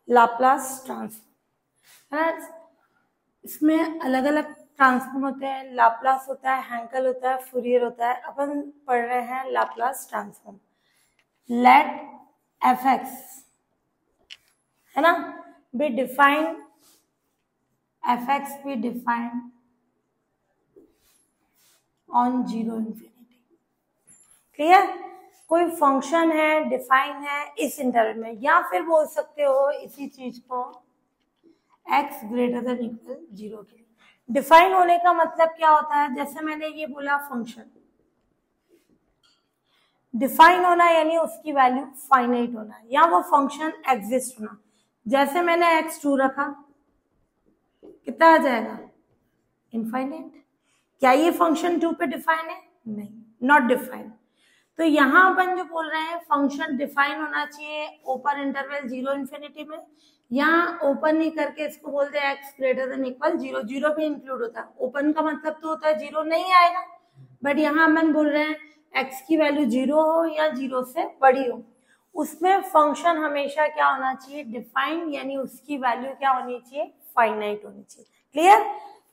Laplace transform है ना। इसमें अलग अलग ट्रांसफॉर्म होते हैं, लाप्लास होता है, हैंकल होता है, फूरियर होता है। अपन पढ़ रहे हैं Laplace transform. Let f x है ना be defined, f x be defined on zero infinity. Clear? कोई फंक्शन है, डिफाइन है इस इंटरवल में, या फिर बोल सकते हो इसी चीज को x greater than equal zero के लिए। डिफाइन होने का मतलब क्या होता है? जैसे मैंने ये बोला फंक्शन डिफाइन होना यानी उसकी वैल्यू फाइनाइट होना या वो फंक्शन एग्जिस्ट होना। जैसे मैंने x2 रखा, कितना आ जाएगा? इनफाइनाइट। क्या ये फंक्शन 2 पे डिफाइन है? नहीं, नॉट डिफाइन। तो यहां अपन जो बोल रहे हैं फंक्शन डिफाइन होना चाहिए ओपन इंटरवल जीरो इंफिनिटी में, यहाँ ओपन नहीं करके इसको बोलते हैं x greater than equal zero. Zero भी इंक्लूड होता है, ओपन का मतलब तो होता है जीरो नहीं आएगा, बट यहाँ अपन बोल रहे हैं x की वैल्यू जीरो हो या जीरो से बड़ी हो, उसमें फंक्शन हमेशा क्या होना चाहिए? डिफाइन, यानी उसकी वैल्यू क्या होनी चाहिए? फाइनाइट होनी चाहिए। क्लियर?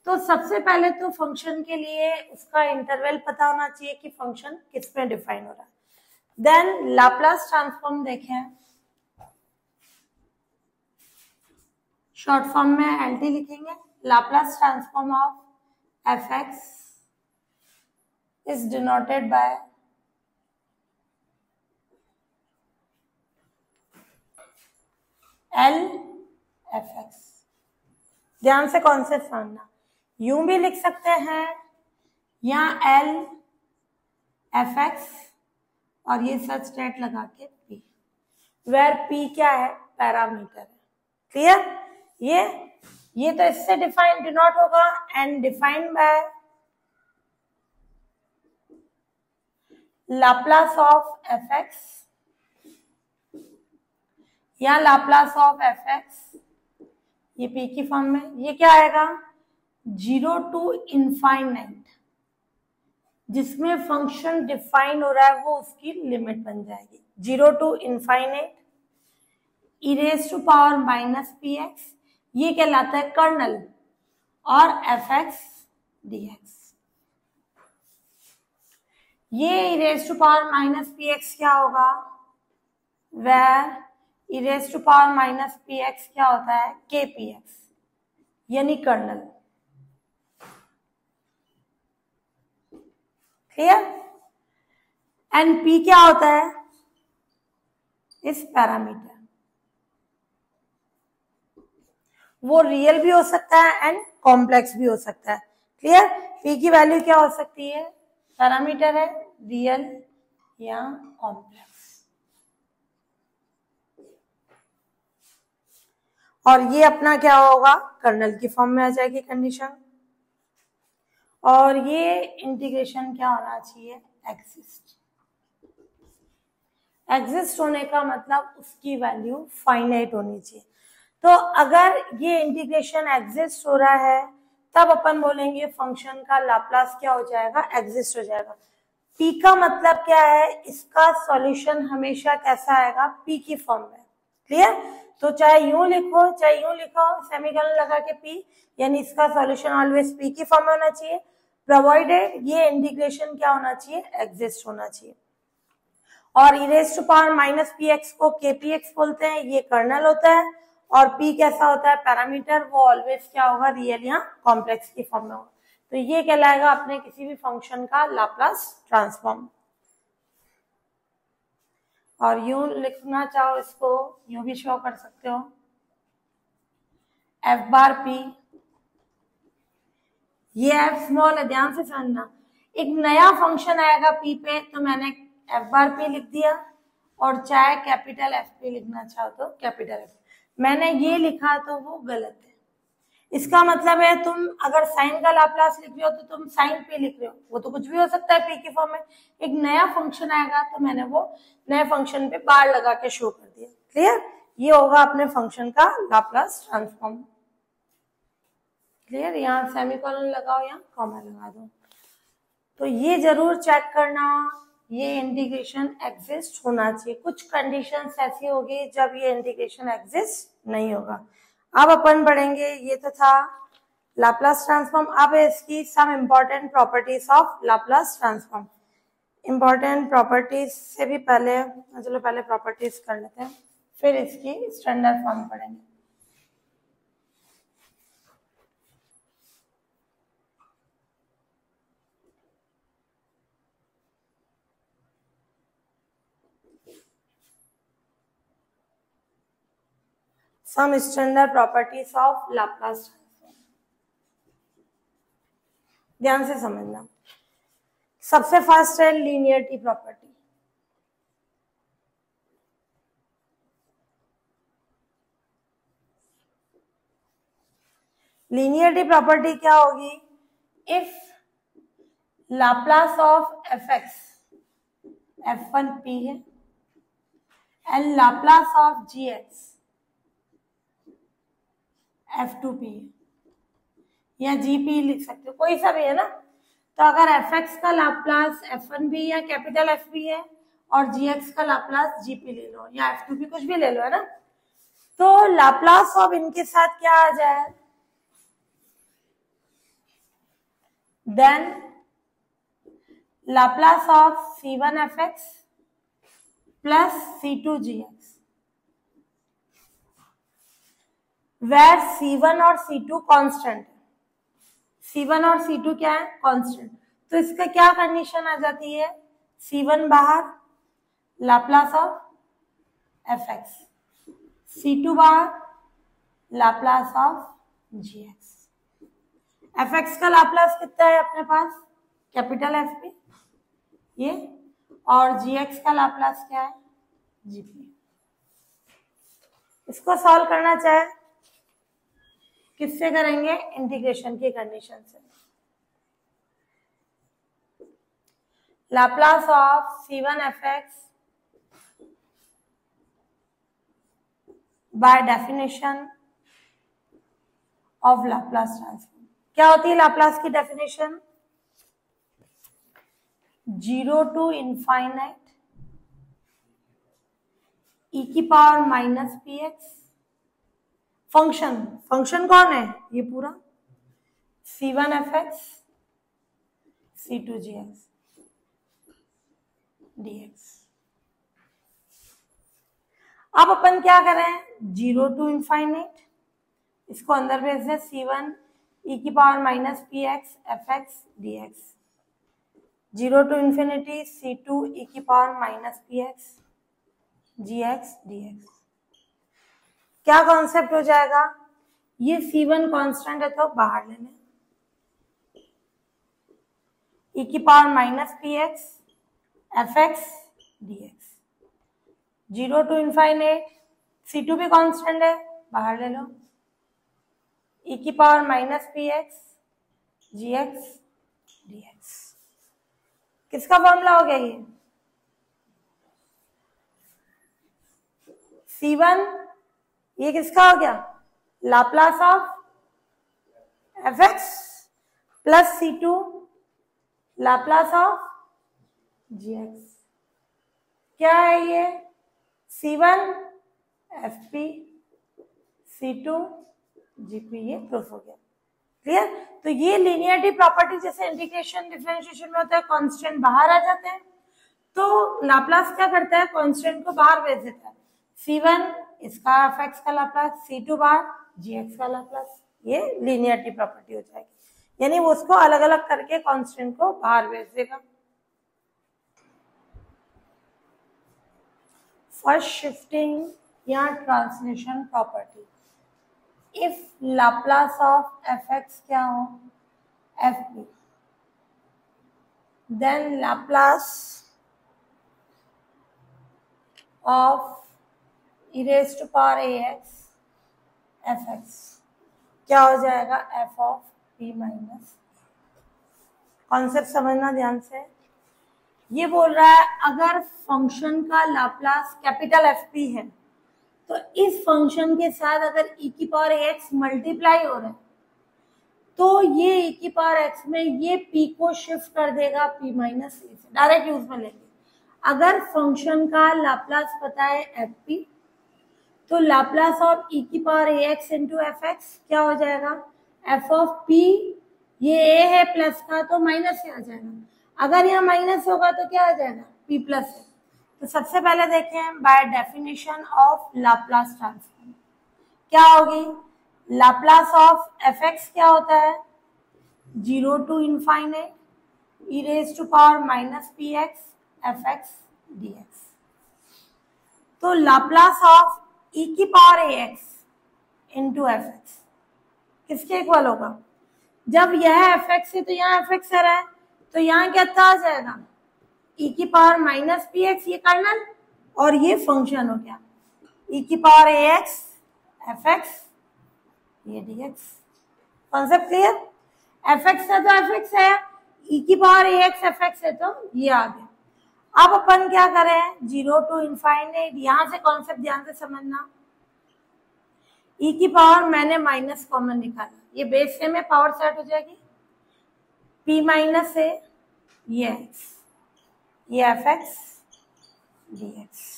तो सबसे पहले तो फंक्शन के लिए उसका इंटरवल पता होना चाहिए कि फंक्शन किस में डिफाइन हो रहा है। देन लाप्लास ट्रांसफॉर्म देखें, शॉर्ट फॉर्म में LT लिखेंगे। Laplace transform of f x is denoted by L F x. ध्यान से कॉन्सेप्ट समझना, यूं भी लिख सकते हैं या L एफ एक्स और ये सच स्टेट लगा के P, वेर P क्या है? पैरामीटर है। क्लियर? ये तो इससे डिफाइन डिनोट होगा and defined by Laplace of f x या लाप्लास ऑफ एफ एक्स, ये P की फॉर्म में। ये क्या आएगा? जीरो टू इनफाइनाइट, जिसमें फंक्शन डिफाइन हो रहा है वो उसकी लिमिट बन जाएगी। Zero to infinite e raise to power minus p x, ये कहलाता है कर्नल, और एफ एक्स डी एक्स। ये e raise to power minus p x क्या होगा? Where e raise to power minus p x क्या होता है? के पी एक्स, यानी कर्नल। क्लियर? एंड P क्या होता है? इस पैरामीटर, वो रियल भी हो सकता है एंड कॉम्प्लेक्स भी हो सकता है। क्लियर? P की वैल्यू क्या हो सकती है? पैरामीटर है, रियल या कॉम्प्लेक्स। और ये अपना क्या होगा? कर्नल की फॉर्म में आ जाएगी कंडीशन। और ये इंटीग्रेशन क्या होना चाहिए? एग्जिस्ट। एग्जिस्ट होने का मतलब उसकी वैल्यू फाइनाइट होनी चाहिए। तो अगर ये इंटीग्रेशन एग्जिस्ट हो रहा है तब अपन बोलेंगे फंक्शन का लाप्लास क्या हो जाएगा? एग्जिस्ट हो जाएगा। P का मतलब क्या है? इसका सॉल्यूशन हमेशा कैसा आएगा? P की फॉर्म में। क्लियर? तो चाहे यूं लिखो चाहे यूं लिखो, सेमीकोलन लगा के P, यानी इसका सॉल्यूशन ऑलवेज P की फॉर्म में होना चाहिए, प्रोवाइडेड ये इंटीग्रेशन क्या होना चाहिए? एग्जिस्ट होना चाहिए। और e raise to power minus p x को kpx बोलते हैं, ये कर्नल होता है। और P कैसा होता है? पैरामीटर, वो ऑलवेज क्या होगा? रियल या कॉम्प्लेक्स की फॉर्म में होगा। तो ये कहलाएगा अपने किसी भी फंक्शन का लाप्लास ट्रांसफॉर्म। और यूं लिखना चाहो इसको यूं भी शो कर सकते हो, एफ बार P, ये एफ स्मॉल है, ध्यान से समझना। एक नया फंक्शन आएगा P पे तो मैंने एफ बार P लिख दिया, और चाहे कैपिटल एफ P लिखना चाहो तो कैपिटल एफ। मैंने ये लिखा तो वो गलत है। इसका मतलब है तुम अगर साइन का लाप्लास लिख रहे हो तो तुम साइन P लिख रहे हो, वो तो कुछ भी हो सकता है P की फॉर्म में। एक नया फंक्शन आएगा तो मैंने वो नए फंक्शन पे बार लगा के शो कर दिया। क्लियर? ये होगा अपने फंक्शन का लाप्लास ट्रांसफॉर्म। क्लियर? यहाँ सेमीकोलन लगाओ या कॉमा लगा दो। तो ये जरूर चेक करना, ये इंटीग्रेशन एग्जिस्ट होना चाहिए। कुछ कंडीशंस ऐसी होगी जब ये इंटीग्रेशन एग्जिस्ट नहीं होगा। अब अपन पढ़ेंगे, ये तो था लाप्लास ट्रांसफॉर्म। अब इसकी some important properties of Laplace transform. Important properties से भी पहले, चलो पहले प्रॉपर्टीज कर लेते हैं, फिर इसकी स्टैंडर्ड फॉर्म पढ़ेंगे। Some standard properties of Laplace transform, ध्यान से समझना। सबसे फर्स्ट है लीनियरिटी प्रॉपर्टी। लीनियरिटी प्रॉपर्टी क्या होगी? If Laplace of f x f1p है and Laplace of g x f2p है, या gp लिख सकते हो, कोई सा भी है ना। तो अगर fx का लाप्लास f1p या कैपिटल Fp है और gx का लाप्लास gp ले लो या f2p कुछ भी ले लो, है ना। तो लाप्लास ऑफ इनके साथ क्या आ जाए, देन लाप्लास ऑफ c1fx प्लस c2gx, वेर c1 और c2 कांस्टेंट है। c1 और c2 क्या है? कांस्टेंट। तो इसका क्या कंडीशन आ जाती है? c1 बाहर लाप्लास ऑफ fx, c2 बाहर लाप्लास ऑफ gx। fx का लाप्लास कितना है अपने पास? कैपिटल Fp ये, और gx का लाप्लास क्या है? gp। इसको सॉल्व करना चाहे किससे करेंगे? इंटीग्रेशन की कंडीशन से। Laplace of c1fx bye definition of Laplace transform. क्या होती है लाप्लास की डेफिनेशन? 0 टू इनफाइनाइट e की पावर माइनस px। फंक्शन कौन है? ये पूरा c1fx c2gx dx। अब अपन क्या करें? 0 टू इनफाइनाइट, इसको अंदर भेज दें, c1 e की power minus px fx dx। 0 to infinity c2 e की power minus px gx dx। क्या कॉन्सेप्ट हो जाएगा? ये c1 कांस्टेंट है तो बाहर लेने, e की power minus px fx dx। 0 to infinite c2 भी कांस्टेंट है, बाहर ले लो, e की power minus px gx dx। किसका फॉर्मूला हो गया ये? c1 ये किसका हो गया? लाप्लास ऑफ fx प्लस c2 लाप्लास ऑफ gx। क्या है ये? c1 fp c2 gp। ये प्रूफ हो गया। क्लियर? तो ये लीनियरिटी प्रॉपर्टी जैसे इंटीग्रेशन डिफरेंशिएशन में होता है, कांस्टेंट बाहर आ जाते हैं, तो लाप्लास क्या करता है? कांस्टेंट को बाहर भेज देता है। c1 इसका fx का लाप्लास, c2 बाहर gx का लाप्लास। ये लीनियरिटी प्रॉपर्टी हो जाएगी, यानी वो उसको अलग अलग करके कांस्टेंट को बाहर भेज देगा। फर्स्ट शिफ्टिंग या translation property. If Laplace of fx क्या हो? fp, then Laplace of e raised to power ax fx क्या हो जाएगा? f of p minus. Concept समझना ध्यान से। ये बोल रहा है अगर फंक्शन का लाप्लास कैपिटल fp है तो इस फंक्शन के साथ अगर e की पावर ax मल्टीप्लाई हो रहा है तो ये e की पावर x में ये p को शिफ्ट कर देगा p माइनस a से, डायरेक्ट यूज में लेंगे। अगर फंक्शन का लाप्लास पता है एफ पी, तो लाप्लास ऑफ ई की पावर a x into f x क्या हो जाएगा, एफ ऑफ पी, ये ए है प्लस का तो माइनस से आ जाएगा, अगर यहाँ माइनस होगा तो क्या आ जाएगा, पी प्लस है। तो सबसे पहले देखें by definition of Laplace transform क्या होगी, लाप्लास ऑफ एफ एक्स क्या होता है, 0 to infinite e raise to power minus p x f x d x. तो लाप्लास ऑफ ई की पावर a x into f x किसके इक्वल होगा, जब यह एफ एक्स है तो यहाँ एफ एक्स है, तो यहाँ क्या आ जाएगा, ई की पावर माइनस पी एक्स, ये कर्नल और ये फंक्शन हो गया, ई की पावर ए एक्स एफ एक्स ये D x. Concept clear, F x है तो एफ एक्स है, ई की पावर ए एक्स एफ एक्स है तो ये आ गया। अब अपन क्या करें, 0 टू इनफाइनाइट, यहां से कॉन्सेप्ट ध्यान से समझना, ई की पावर मैंने माइनस कॉमन निकाला, ये बेस से में पावर सेट हो जाएगी, पी माइनस है ये एक्स, ये एफ एक्स डी एक्स।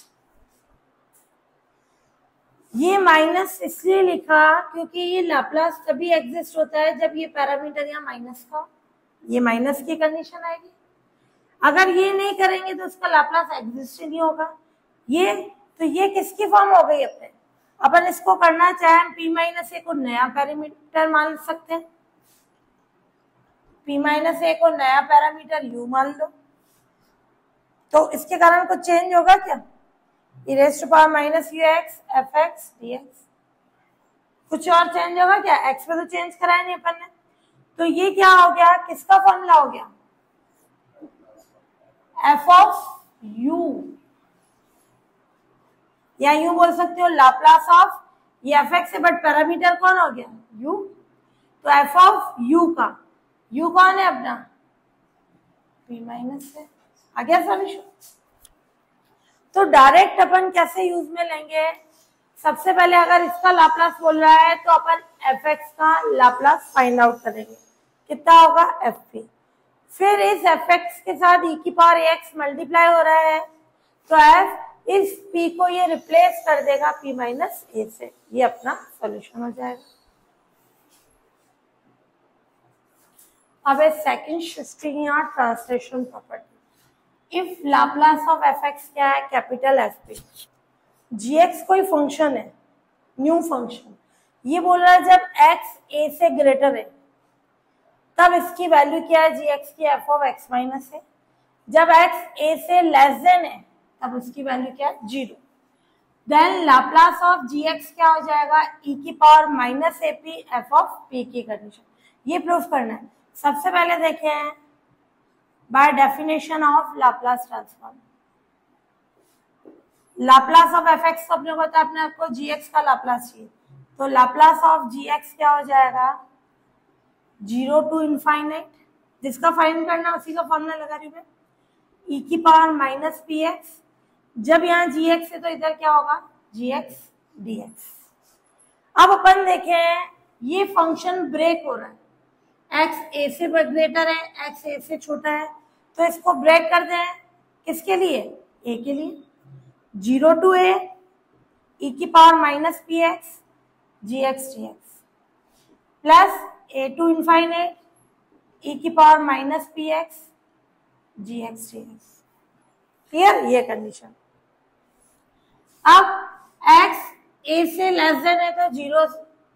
ये माइनस इसलिए लिखा क्योंकि ये लाप्लास तभी एग्जिस्ट होता है जब ये पैरामीटर यहाँ माइनस का, ये माइनस की कंडीशन आएगी, अगर ये नहीं करेंगे तो उसका लाप्लास एग्जिस्ट ही नहीं होगा। ये तो ये किसकी फॉर्म हो गई अपने, अपन इसको करना चाहें पी माइनस ए को नया पैरामीटर मान सकते हैं, पी माइनस ए को नया पैरामीटर यू मान लो, तो इसके कारण कुछ चेंज होगा क्या, e raised to power minus you x f x d x, कुछ और चेंज होगा क्या, एक्स पे तो चेंज कराया नहीं अपन ने, तो ये क्या हो गया, किसका फॉर्मूला हो गया, एफ ऑफ यू, या यू बोल सकते हो लाप्लास ऑफ, ये एफ एक्स है बट पैरामीटर कौन हो गया यू, तो एफ ऑफ यू का, यू कौन है अपना पी माइनस है, आ गया सॉल्यूशन। तो डायरेक्ट अपन कैसे यूज में लेंगे, सबसे पहले अगर इसका लाप्लास बोल रहा है तो अपन एफ एक्स का लाप्लास फाइंड आउट करेंगे, कितना होगा एफ पी, फिर इस एफ एक्स के साथ ई की पावर ए एक्स मल्टीप्लाई हो रहा है तो एफ इस पी को ये रिप्लेस कर देगा पी माइनस ए से, ये अपना सॉल्यूशन हो जाएगा। अब सेकंड शिफ्टिंग या translation property, if Laplace of f x क्या है, कैपिटल एफ पी, जी एक्स कोई फंक्शन है, न्यू फंक्शन, ये बोल रहा है जब एक्स ए से ग्रेटर है तब इसकी वैल्यू क्या है, जी एक्स की एफ ऑफ एक्स माइनस है, जब एक्स ए से लेस देन है तब उसकी वैल्यू क्या है, 0। Then Laplace of g x क्या हो जाएगा, ई की power minus a p f of p की कंडीशन, ये प्रूफ करना है। सबसे पहले देखें by definition of Laplace transform, Laplace of f x को अपने पता है, अपने आपको जी एक्स का लाप्लास चाहिए, तो लाप्लास ऑफ जी एक्स क्या हो जाएगा, 0 टू इनफाइनाइट, जिसका फाइंड करना उसी का फॉर्मूला लगा रही हूँ, ई की पावर माइनस पी एक्स, जब यहाँ जी एक्स है तो इधर क्या होगा जी एक्स डी एक्स। अब अपन देखें ये फंक्शन ब्रेक हो रहा है, एक्स ए से ग्रेटर है, एक्स ए से छोटा है, तो इसको ब्रेक कर दें, किसके लिए, ए के लिए, 0 टू ए ई की power minus p x g x d x plus a to infinite e की power minus p x g x d x. Clear, ये कंडीशन। अब एक्स ए से लेस देन है तो 0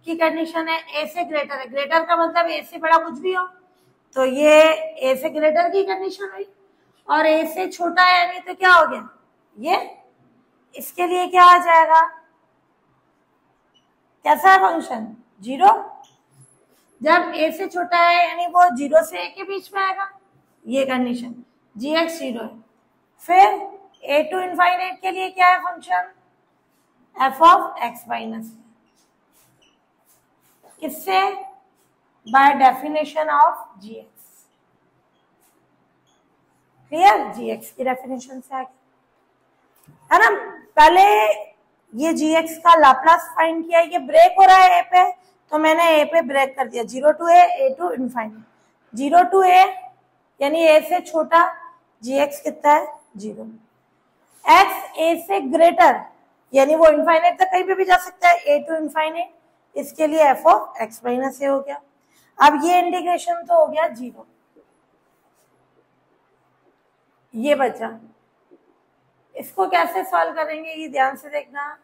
की कंडीशन है, ए से ग्रेटर है, ग्रेटर का मतलब ए से बड़ा कुछ भी हो, तो ये ए से ग्रेटर की कंडीशन हुई, और ए से छोटा है यानी तो क्या हो गया ये, इसके लिए क्या आ जाएगा, कैसा है फंक्शन 0, जब ए से छोटा है यानी वो 0 से ए के बीच में आएगा, ये कंडीशन जी एक्स 0 है। फिर ए टू इनफाइनाइट के लिए क्या है function, f of x minus, किससे, by definition of g x. Clear, g x की डेफिनेशन से आगे है ना, पहले ये जी एक्स का लाप्लास फाइंड किया, ये ब्रेक हो रहा है ए पे तो मैंने ए पे ब्रेक कर दिया, 0 to a to infinite, 0 to a यानी ए से छोटा, जी एक्स कितना है 0, एक्स ए से ग्रेटर, यानी वो इनफाइनाइट तक कहीं पे भी जा सकता है, ए टू इनफाइनाइट, इसके लिए एफ ऑफ एक्स माइनस ए हो गया। अब ये इंटीग्रेशन तो हो गया 0, ये बचा। इसको कैसे सॉल्व करेंगे ये ध्यान से देखना।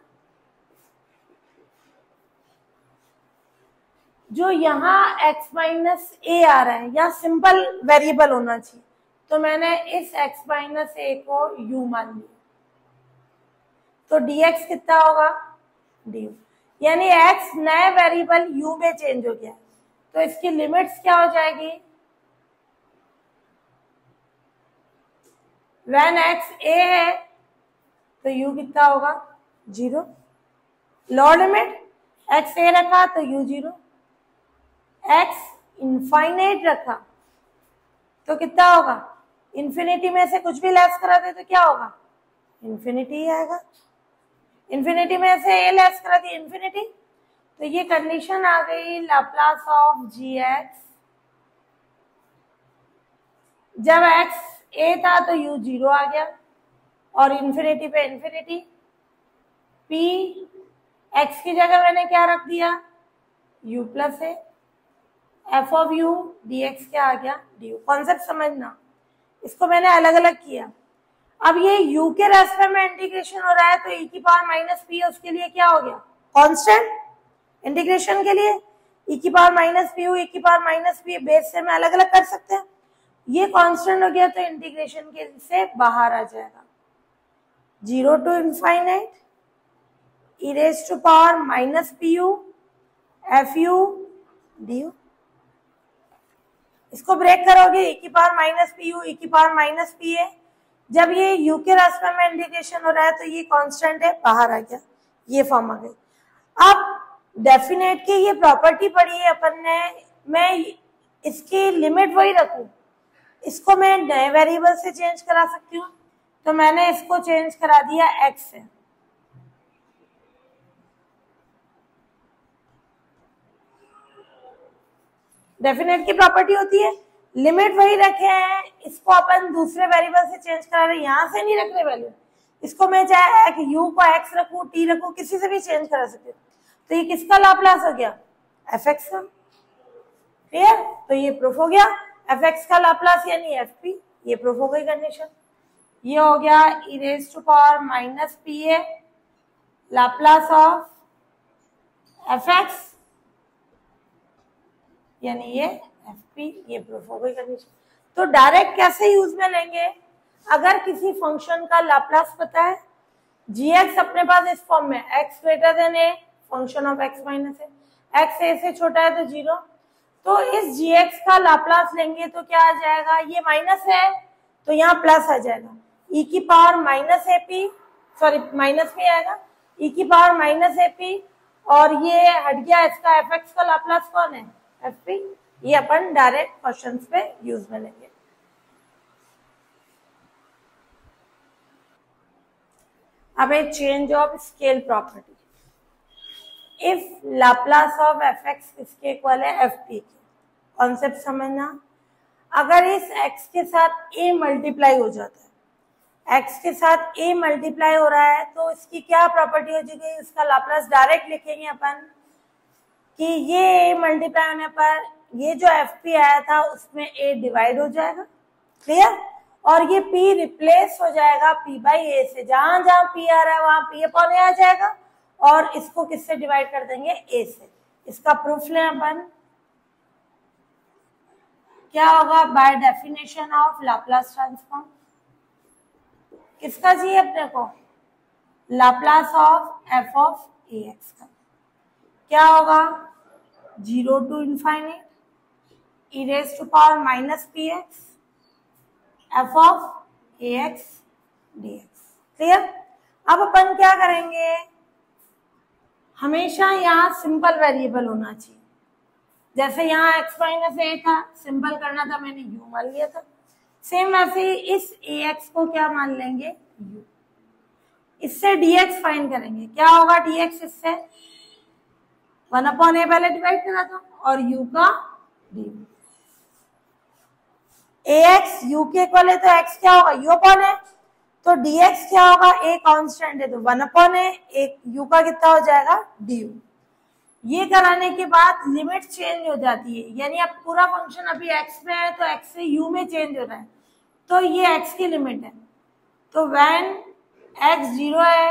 जो यहाँ x माइनस ए आ रहा है, यहाँ सिंपल वेरिएबल होना चाहिए, तो मैंने इस x माइनस ए को u मान लिया, तो dx कितना होगा du, यानी x नए वेरिएबल u में चेंज हो गया, तो इसकी लिमिट्स क्या हो जाएगी, when x a है तो u कितना होगा 0, लोअर लिमिट x a रखा तो u 0, x इनफाइनाइट रखा तो कितना होगा, इन्फिनिटी में से कुछ भी लेस करा दे तो क्या होगा, इन्फिनिटी ही आएगा। इन्फिनिटी में से ए लेस करा दी इन्फिनिटी, तो ये कंडीशन आ गई लाप्लास ऑफ जी एक्स। जब x a था तो u 0 आ गया और इन्फिनिटी पे इन्फिनिटी, p x की जगह मैंने क्या रख दिया u plus A, F of you dx क्या आ गया du। कॉन्सेप्ट समझना, इसको मैंने अलग अलग किया। अब ये u के रास्ते में इंटीग्रेशन हो रहा है तो e की पावर माइनस पी, उसके लिए क्या हो गया कांस्टेंट, इंटीग्रेशन के लिए e की पावर माइनस पी e की पावर माइनस पी बेस से मैं अलग अलग कर सकते हैं, ये कांस्टेंट हो गया तो इंटीग्रेशन के से बाहर आ जाएगा, 0 to infinite e raise to power minus p u f u d u. इसको ब्रेक करोगे e की power minus p u e की पावर माइनस पी ए, जब ये u के रास्ते में इंटीग्रेशन हो रहा है तो ये कांस्टेंट है, बाहर आ गया, ये फॉर्म आ गई। अब डेफिनेट की ये प्रॉपर्टी पढ़ी है अपन ने, मैं इसकी लिमिट वही रखूं, इसको मैं नए वेरिएबल से चेंज करा सकती हूँ, तो मैंने इसको चेंज करा दिया x से। डेफिनेट की प्रॉपर्टी होती है लिमिट वही रखे हैं, इसको अपन दूसरे वेरिएबल से चेंज करा रहे हैं, यहां से नहीं रख रहे वैल्यू, इसको मैं चाहे u को x रखूं t रखूं, किसी से भी चेंज करा सकती हूँ। तो ये किसका लाप्लास हो गया fx का, क्लियर, तो ये प्रूफ हो गया fx का लाप्लास यानी fp, ये प्रूफ हो गई कंडीशन। ये हो गया e raise to power minus p a Laplace of fx, यानी ये fp, ये प्रूफ हो गई कंडीशन। तो डायरेक्ट कैसे यूज में लेंगे, अगर किसी फंक्शन का लाप्लास पता है, gx अपने पास इस फॉर्म में x greater than a function of x minus A, x a से छोटा है तो 0, तो इस gx का लाप्लास लेंगे तो क्या आ जाएगा, ये माइनस है तो यहाँ प्लस आ जाएगा, e की power minus a P, sorry minus में आएगा e की पावर माइनस ए पी, और ये हट गया, इसका fx का लाप्लास कौन है fp, ये अपन डायरेक्ट क्वेश्चंस पे यूज में लेंगे। अब एक change of scale property, if Laplace of fx किसके इक्वल है fp के, कॉन्सेप्ट समझना, अगर इस x के साथ a मल्टीप्लाई हो जाता है, x के साथ a मल्टीप्लाई हो रहा है तो इसकी क्या प्रॉपर्टी हो जाएगी, इसका लाप्लास डायरेक्ट लिखेंगे अपन कि ये a मल्टीप्लाई होने पर ये जो fp आया था उसमें a डिवाइड हो जाएगा, क्लियर, और ये p रिप्लेस हो जाएगा p बाई a से, जहां जहां p आ रहा है वहां p अपॉन a आ जाएगा, और इसको किससे डिवाइड कर देंगे a से। इसका प्रूफ लें अपन, क्या होगा, by definition of Laplace transform, किसका चाहिए अपने को, Laplace of f of ax का, क्या होगा 0 to infinite e raise to power minus p x f of a x d x, clear. अब अपन क्या करेंगे, हमेशा यहाँ सिंपल वेरिएबल होना चाहिए, जैसे यहाँ x माइनस ए था, सिंपल करना था मैंने u मान लिया था, सेम वैसे इस ax को क्या मान लेंगे u, इससे dx फाइंड करेंगे, क्या होगा dx, इससे 1 अपॉन ए पहले डिवाइड करा था और u का du, ax u के इक्वल है तो x क्या होगा u अपॉन है, तो dx क्या होगा, a कांस्टेंट है तो 1/a, एक u का कितना हो जाएगा du। ये कराने के बाद लिमिट चेंज हो जाती है, यानी अब पूरा फंक्शन अभी x में है तो x से u में चेंज हो रहा है, तो ये x की लिमिट है। तो व्हेन x 0 है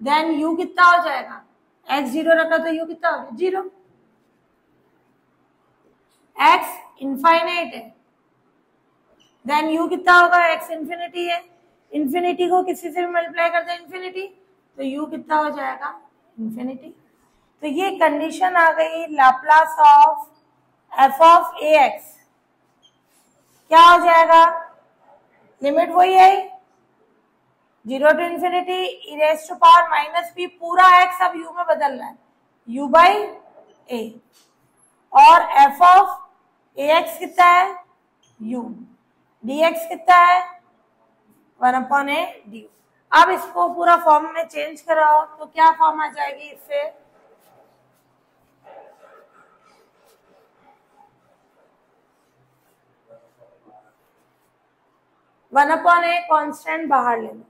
देन u कितना हो जाएगा, x 0 रखा तो u कितना हो गया 0। x इनफाइनाइट है देन u कितना होगा, x इंफिनिटी है, इंफिनिटी को किसी से भी मल्टीप्लाई करते हैं इंफिनिटी, तो u कितना हो जाएगा इंफिनिटी। तो ये कंडीशन आ गई Laplace of f of ax, क्या हो जाएगा, लिमिट वही है 0 to infinity e raise to power minus p, पूरा x अब u में बदल रहा है u बाई a, और f ऑफ ax कितना है u, dx कितना है 1/a du। अब इसको पूरा फॉर्म में चेंज कराओ तो क्या फॉर्म आ जाएगी, इससे 1/a कांस्टेंट बाहर ले लो,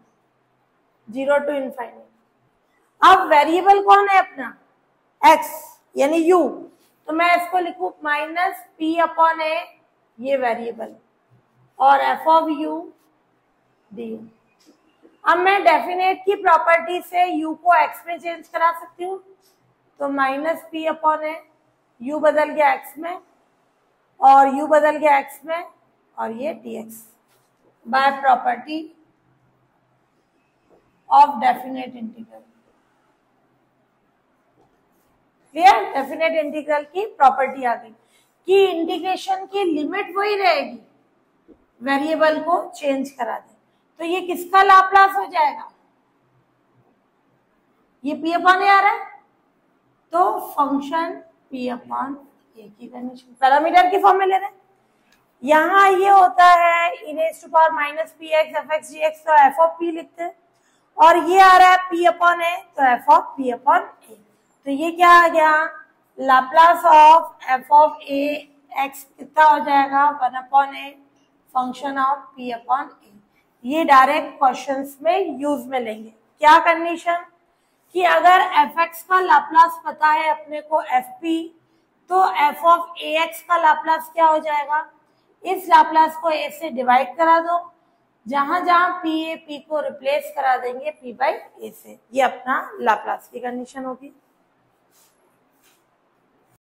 0 टू इनफाइनाइट। अब वेरिएबल कौन है अपना x यानी u, तो मैं इसको लिखूं माइनस p/a, ये वेरिएबल, और f ऑफ u du। अब मैं डेफिनेट की प्रॉपर्टी से u को x में चेंज करा सकती हूँ, तो माइनस p/a, u बदल गया x में और u बदल गया x में, और ये dx by property of definite integral. Clear, definite integral की प्रॉपर्टी आ गई कि इंटीग्रेशन की लिमिट वही रहेगी, वेरिएबल को चेंज करा दे। तो ये किसका लाप्लास हो जाएगा, ये p/a आ रहा है, तो फंक्शन p/a की कंडीशन पैरामीटर की फॉर्म में ले रहे हैं। यहाँ ये होता है e raise to power minus px fx dx, तो f ऑफ p लिखते हैं, और ये आ रहा है p/a, तो f ऑफ p/a। तो ये क्या आ गया, Laplace of f of a x कितना हो जाएगा 1/a फंक्शन ऑफ p/a। ये डायरेक्ट क्वेश्चंस में यूज में लेंगे। क्या कंडीशन, कि अगर fx का लाप्लास पता है अपने को fp, तो f ऑफ ax का लाप्लास क्या हो जाएगा, इस लाप्लास को a से डिवाइड करा दो, जहां जहां p को रिप्लेस करा देंगे p बाई a से, ये अपना लाप्लास की कंडीशन होगी।